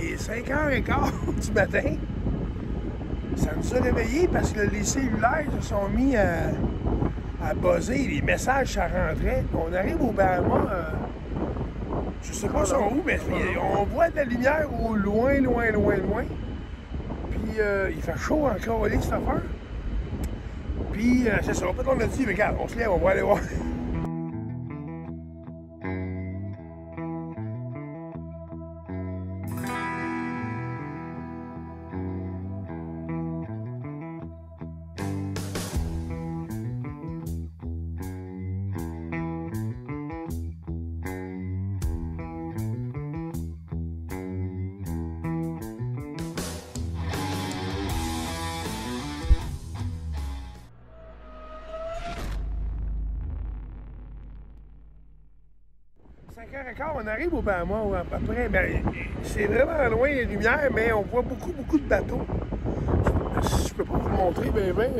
Il est 5h15 du matin. Ça nous a réveillés parce que les cellulaires se sont mis à buzzer. Les messages, ça rentrait. On arrive au Bahamas, je sais pas sur où, mais on voit de la lumière au loin, loin, loin, loin. Puis il fait chaud encore cette affaire. Puis c'est ça. En fait, on a dit, regarde, on se lève, on va aller voir. 5h15, on arrive au Bahamas à peu près. Ben, c'est vraiment loin les lumières, mais on voit beaucoup de bateaux. Je peux pas vous montrer, ben.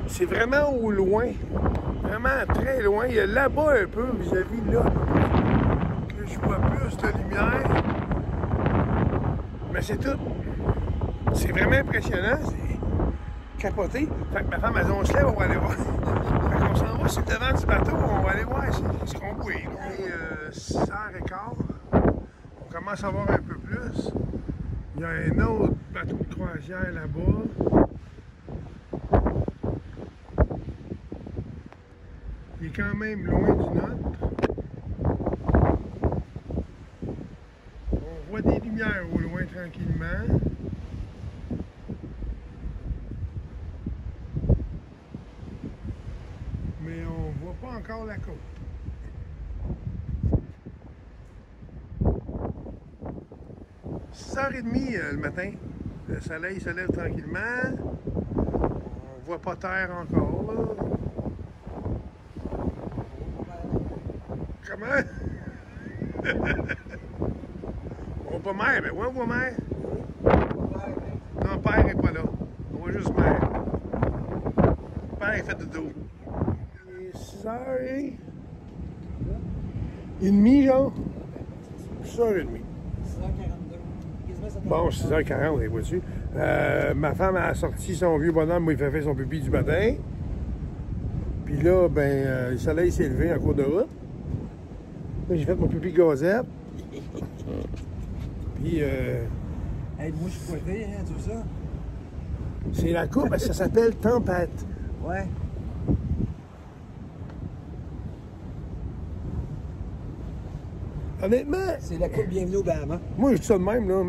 C'est vraiment au loin. Vraiment très loin. Il y a là-bas un peu, vis-à-vis là. Que je vois plus de lumière. Mais c'est tout. C'est vraiment impressionnant. C'est capoté. Fait que ma femme a dit, on se lève, on va aller voir. Fait qu'on s'en va sur le devant du bateau, on va aller voir ce qu'on voit. On est 6h15. On commence à voir un peu plus. Il y a un autre bateau de croisière là-bas. Il est quand même loin du nôtre. On voit des lumières au loin tranquillement. Mais on voit pas encore la côte. « 6h30 le matin. Le soleil se lève tranquillement. On voit pas terre encore, là. Comment? On voit mère, mais ouais, on voit mère. Non, père n'est pas là. On voit juste mère. Père est fait de dos. Il est 6h30, genre? 6h30. 6h42. Bon, 6h40, vois-tu. Ma femme a sorti son vieux bonhomme, moi, il fait son pipi du matin. Puis là, ben, le soleil s'est levé en cours de route. Là, j'ai fait mon pipi gazette. Puis, Hey, moi, je suis pointé, hein, tu vois ça? c'est la coupe, ça s'appelle tempête. Ouais. Honnêtement, C'est la coupe Bienvenue au Bahamas. moi, je dis ça de même, là.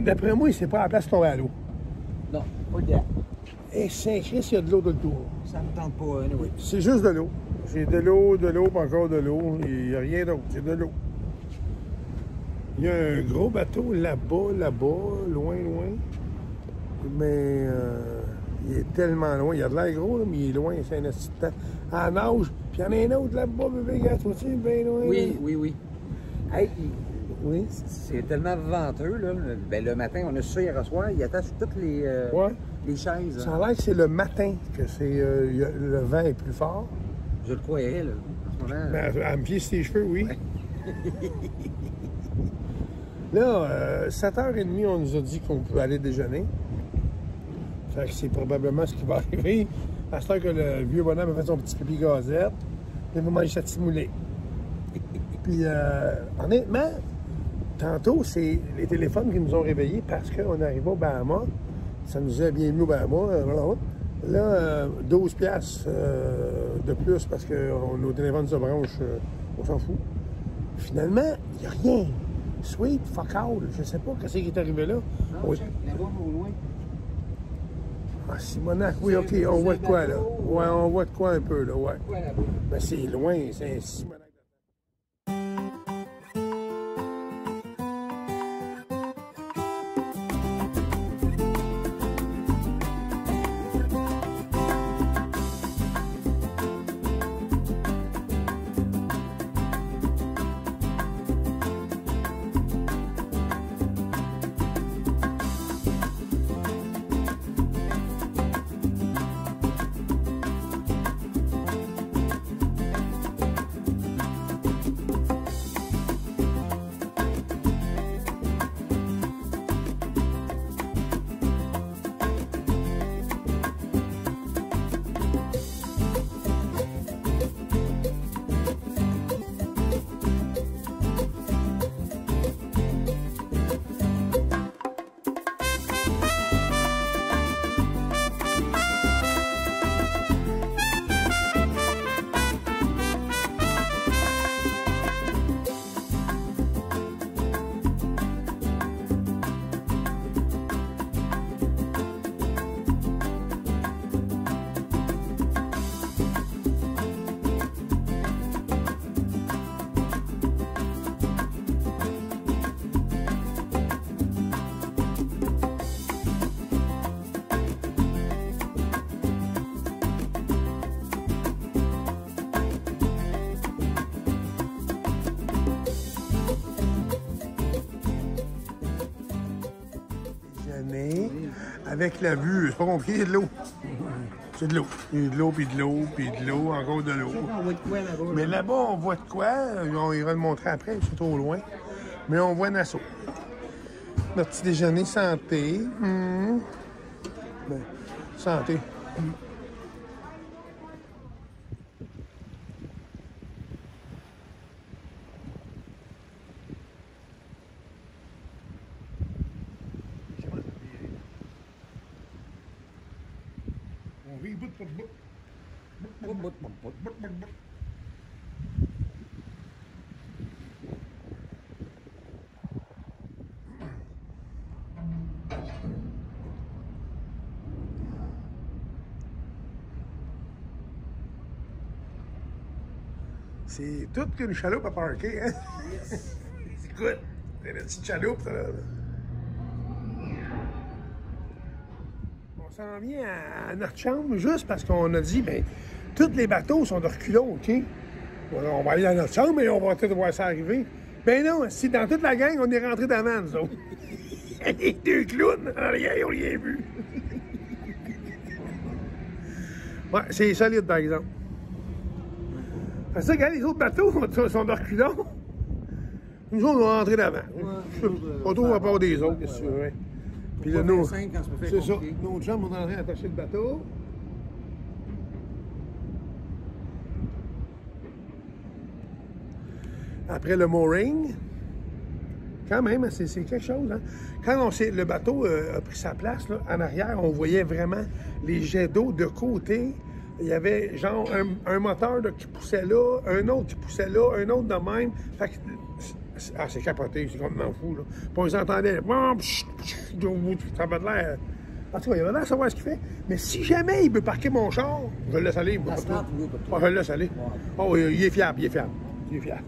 D'après moi, c'est pas à la place de tomber à l'eau. Non, pas de date. Et Saint-Christ, il y a de l'eau de le tour. Ça me tente pas, anyway. C'est juste de l'eau. C'est de l'eau, puis encore de l'eau. Il n'y a rien d'autre, c'est de l'eau. Il y a un gros bateau là-bas, loin. Mais il est tellement loin. Il a de l'air gros, là, mais il est loin, c'est un assistant. À la nage, puis il y en a un autre là-bas, bébé, gars, toi aussi, bien loin. Oui. Hey, Oui. c'est tellement venteux, là. Ben, le matin, on a su ça hier soir, il attache toutes les chaises. Ça a l'air que c'est le matin que le vent est plus fort. Je le croyais, là. En ce moment, Ben, à me pied sur tes cheveux, oui. Ouais. Là, 7h30, on nous a dit qu'on pouvait aller déjeuner. Fait que c'est probablement ce qui va arriver. À ce temps que le vieux bonhomme a fait son petit pipi gazette, il va manger sa timoulée. Puis, honnêtement, tantôt, c'est les téléphones qui nous ont réveillés parce qu'on arrivait au Bahamas. Ça nous a bien mis au Bahamas. Là, 12 piastres de plus parce que nos téléphones se branchent, on s'en fout. Finalement, il n'y a rien. Sweet, fuck all. Je sais pas qu'est-ce qui est arrivé là. non, Oui. check, là-bas, au loin. Ah, Simonac, oui, OK, on voit de quoi, là. Ouais, on voit de quoi un peu, là, ouais. Quoi, là-bas? Mais c'est loin, c'est un Simonac. déjeuner avec la vue. C'est pas compliqué, il y a de l'eau. C'est de l'eau. Il y a de l'eau, puis de l'eau, puis de l'eau, encore de l'eau. On voit de quoi là-bas? Mais là-bas, on voit de quoi. On ira le montrer après, c'est trop loin. Mais on voit Nassau. Notre petit déjeuner santé. Ben, santé. On vit bout pour bout. C'est tout qu'une chaloupe à parquer, hein? Yes. Écoute, c'est une petite chaloupe, ça, là. On s'en vient à notre chambre juste parce qu'on a dit, ben, tous les bateaux sont de reculons, OK? On va aller dans notre chambre et on va peut-être voir ça arriver. Ben non, si dans toute la gang, on est rentré d'avant, nous autres. Les deux clowns, en arrière, ils n'ont rien vu. Ouais, c'est solide, par exemple. C'est ça, regarde, les autres bateaux sont de reculons. Nous autres, on va rentrer d'avant. Pas trop à part des autres, qu'est-ce que tu veux. Puis là, nous, c'est ça. Nos chums, on est en train d'attacher le bateau. Après le mooring, quand même, c'est quelque chose. Hein? Quand le bateau a pris sa place, là, en arrière, on voyait vraiment les jets d'eau de côté. Il y avait genre un moteur qui poussait là, un autre qui poussait là, un autre de même. Fait que, c'est capoté, c'est complètement fou. Là. Puis on s'entendait. Ça avait l'air. En tout cas, il avait l'air de savoir ce qu'il fait. Mais si jamais il veut parquer mon char, je le laisse aller. Je le laisse aller. Oh, il est fiable, il est fiable. Il est fiable.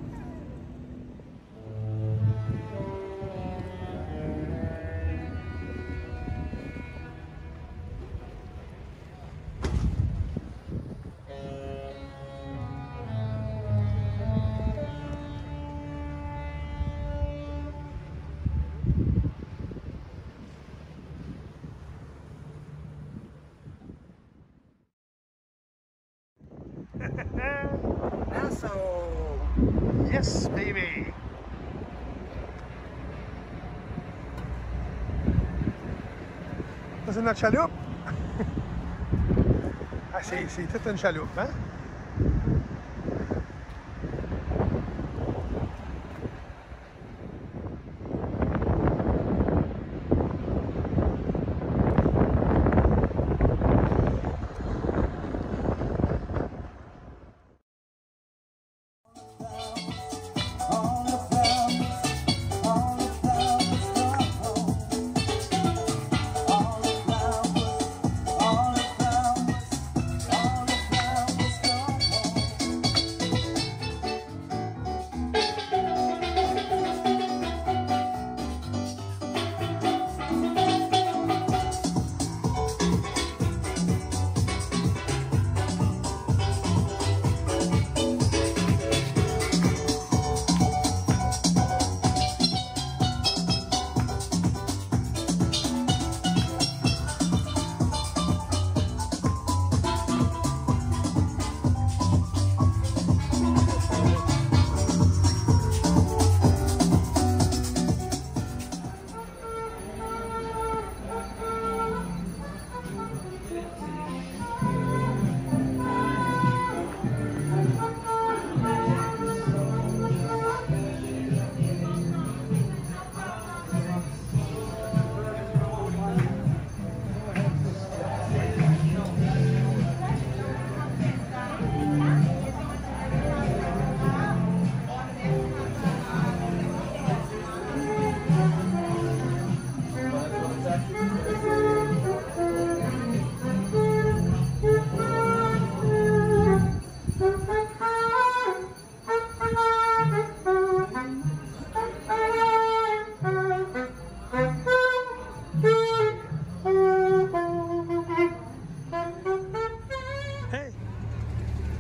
Nassau! Yes, baby! Ça, c'est notre chaloupe. Ah, c'est toute une chaloupe, hein?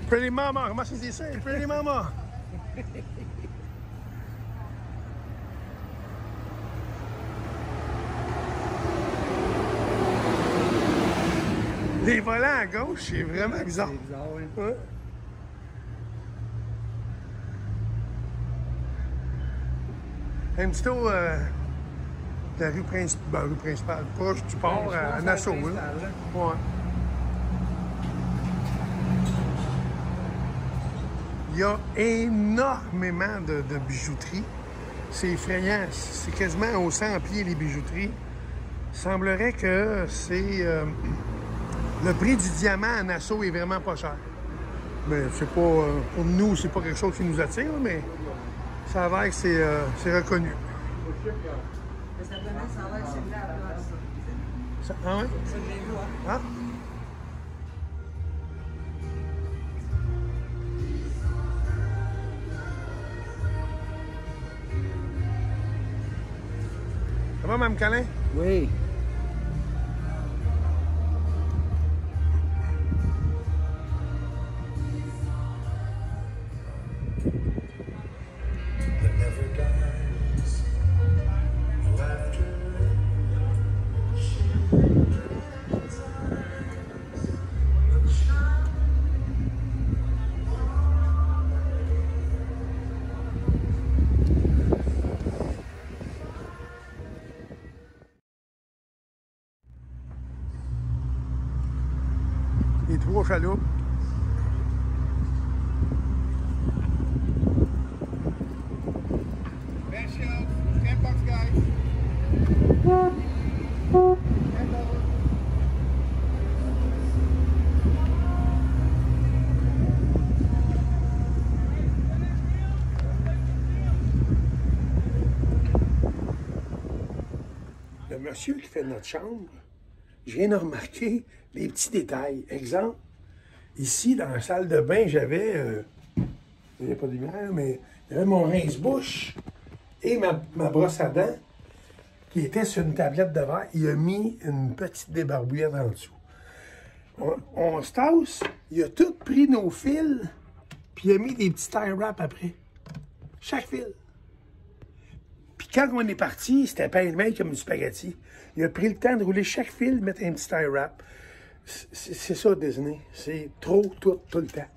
Pretty Mama, comment ça se dit ça? Pretty Mama! Les volants à gauche, c'est vraiment bizarre. C'est bizarre, oui. Ouais. Un petit tour de la rue principale, proche du port, à Nassau. Ouais. Il y a énormément de bijouterie. C'est effrayant. C'est quasiment au 100 pieds, les bijouteries. Il semblerait que c'est... le prix du diamant à Nassau est vraiment pas cher. Mais c'est pas... pour nous, c'est pas quelque chose qui nous attire, mais ça a l'air que c'est reconnu. Ça a l'air similaire à la place. Ah ouais? Ça, je l'ai vu, hein? Ah? Ça va, Mme Calin? Oui. Les 3 chaloupes. $10, guys. Le monsieur qui fait notre chambre, je viens de remarquer des petits détails. Exemple, ici, dans la salle de bain, j'avais, il n'y a pas de lumière, mais il y avait mon rince-bouche et ma brosse à dents qui était sur une tablette de verre. Il a mis une petite débarbouillette en dessous. On se tasse, il a tout pris nos fils, puis il a mis des petits tie wraps après. Chaque fil. Puis quand on est parti, c'était pêle-mêle comme du spaghetti. Il a pris le temps de rouler chaque fil, mettre un petit tie wrap. C'est ça, Disney. C'est trop tout le temps.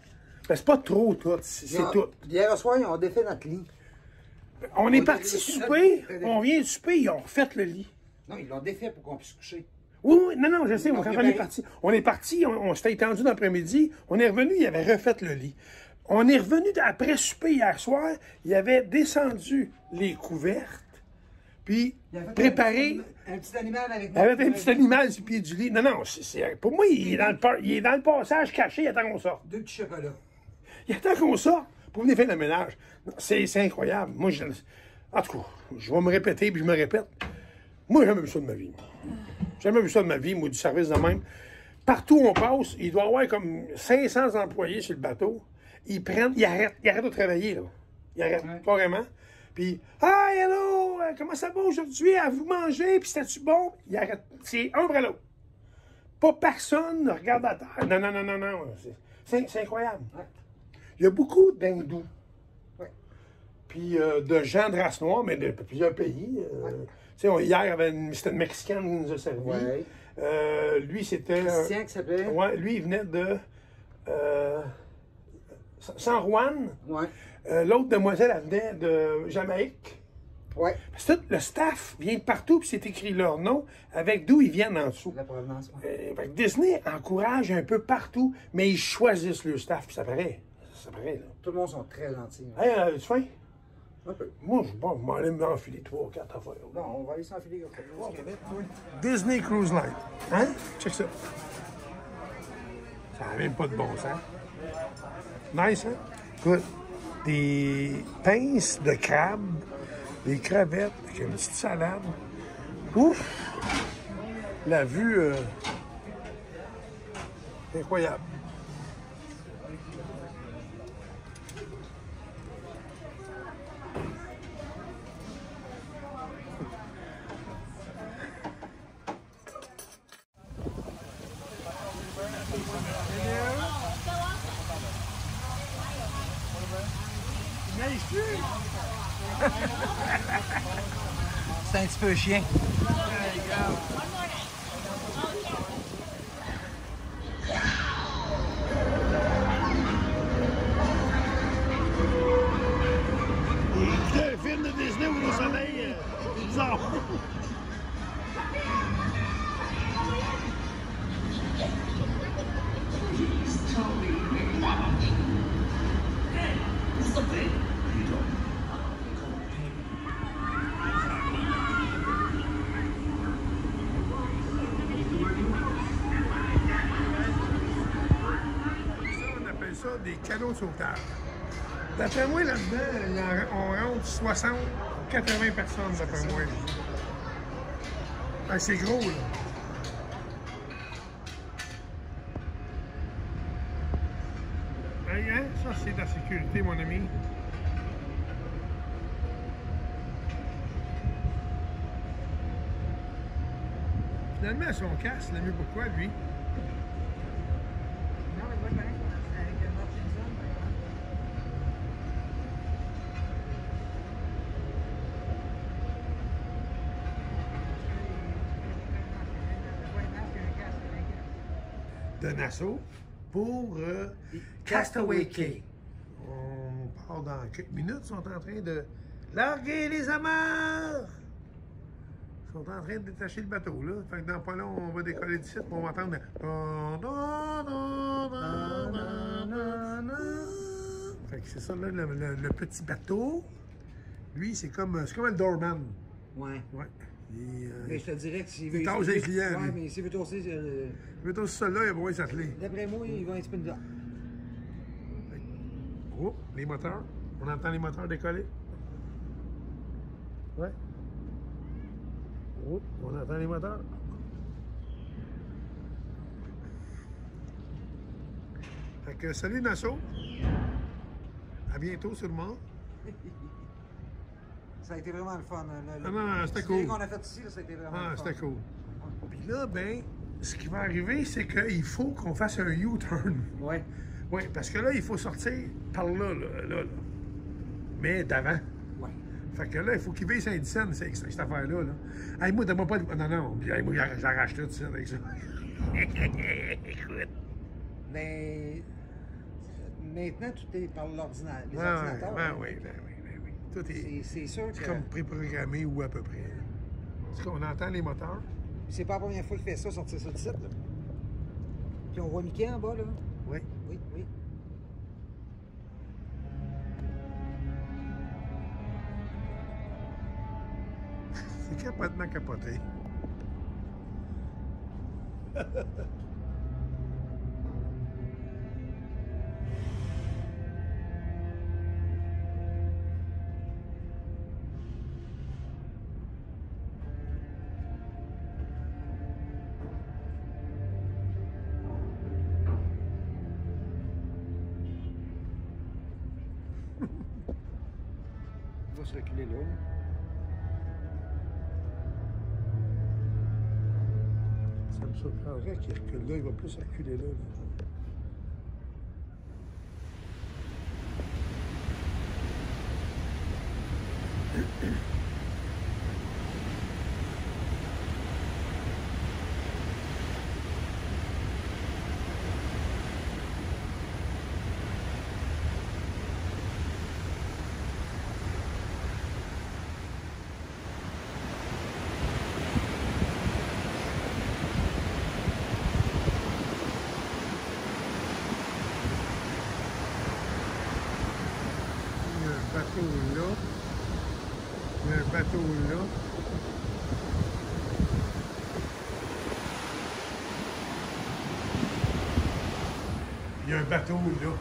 Ben, c'est pas trop tout, c'est tout. Hier soir, ils ont défait notre lit. On est parti souper, on vient de souper, ils ont refait le lit. Non, ils l'ont défait pour qu'on puisse coucher. Oui, non, je sais, quand on est parti, on s'était étendu dans l'après-midi, on est revenu, il avait refait le lit. On est revenu après souper hier soir, il avait descendu les couvertes, puis préparé... Un petit animal avec moi. Avec un petit animal sur le pied du lit. Non, pour moi, il est dans le passage caché, il attend qu'on sorte. 2 petits chocolats. Il attend qu'on sorte pour venir faire le ménage. C'est incroyable. Moi, en tout cas, je vais me répéter, puis je me répète. Moi, j'ai jamais vu ça de ma vie. J'ai jamais vu ça de ma vie, moi, du service de même. Partout où on passe, il doit y avoir comme 500 employés sur le bateau. Ils arrêtent de travailler, là. Ils arrêtent, pas vraiment. Puis, « Hi, hello, comment ça va aujourd'hui? À vous manger? Puis c'était-tu bon? » Ils arrêtent. C'est un après l'autre. Pas personne ne regarde à terre. Non. C'est incroyable. Ouais. Il y a beaucoup d'hindous. Ouais. Puis de gens de race noire, mais de plusieurs pays. Ouais. Tu sais, hier, c'était une Mexicaine qui nous a servi. Ouais. Lui, c'était... Christian qui s'appelait? Ouais, lui, il venait de... San Juan. Ouais. L'autre demoiselle, elle venait de Jamaïque. Ouais. Parce que le staff vient de partout, puis c'est écrit leur nom, avec d'où ils viennent en dessous. La provenance, ouais. Disney encourage un peu partout, mais ils choisissent le staff, puis ça paraît. Ça paraît, là. Tout le monde sont très gentils. Hey, tu faim? Un peu. Moi, je vais m'aller m'enfiler 3 ou 4 affaires. Non, on va aller s'enfiler. Disney Cruise Line. Hein? Check ça. Ça n'a même pas de bon sens. Nice, hein? Écoute, des pinces de crabe, des crevettes, avec une petite salade. Ouf! La vue, incroyable. C'est un petit peu chien. bizarre. Ça, des canaux de sauvetage. D'après moi, là-dedans, on rentre 60, 80 personnes, d'après moi. Ben, c'est gros, là. Hein? Ça, c'est de la sécurité, mon ami. Finalement, son casque, il l'a mis pourquoi, lui? De Nassau pour Castaway Cay. On part dans quelques minutes. Ils sont en train de larguer les amarres. Ils sont en train de détacher le bateau, là. Fait que dans pas long, on va décoller d'ici, on va entendre... Fait que c'est ça, là, le petit bateau. Lui, c'est comme un doorman. Ouais. Ouais. Mais je te dirais que s'il veut... Il tâche les clients, ouais, mais s'il veut tosser... Il veut tosser ça-là, il va pouvoir s'atteler. D'après moi, il va un petit peu de là. Oh, les moteurs. On entend les moteurs décoller. Ouais. Oh, on entend les moteurs. Fait que salut Nassau. À bientôt sûrement. Ça a été vraiment le fun. Non, c'était cool. Ce qu'on a fait ici, là, ça a été vraiment le fun. C'était cool. Puis là, ben, ce qui va arriver, c'est qu'il faut qu'on fasse un U-turn. Ouais. Oui, parce que là, il faut sortir par là. Mais d'avant. Ouais. Fait que là, il faut qu'il veille Saint-Dicenne, cette affaire-là. Là. Hey, moi, donne-moi pas de... Non. Hey, moi, j'arrache tout ça avec ça. Écoute. Mais... Maintenant, tout est par l'ordinateur. Les ordinateurs. Oui. Tout est... C'est sûr que... comme préprogrammé ou à peu près. Est-ce qu'on entend les moteurs? C'est pas la première fois qu'il fait ça, sortir ça du site, là. Puis on voit Mickey en bas, là. Oui. Oui. C'est complètement capoté. Il va se reculer là. Ça me surprendrait qu'il recule là, il va plus reculer là. Il y a un bateau là. Il y a un bateau là.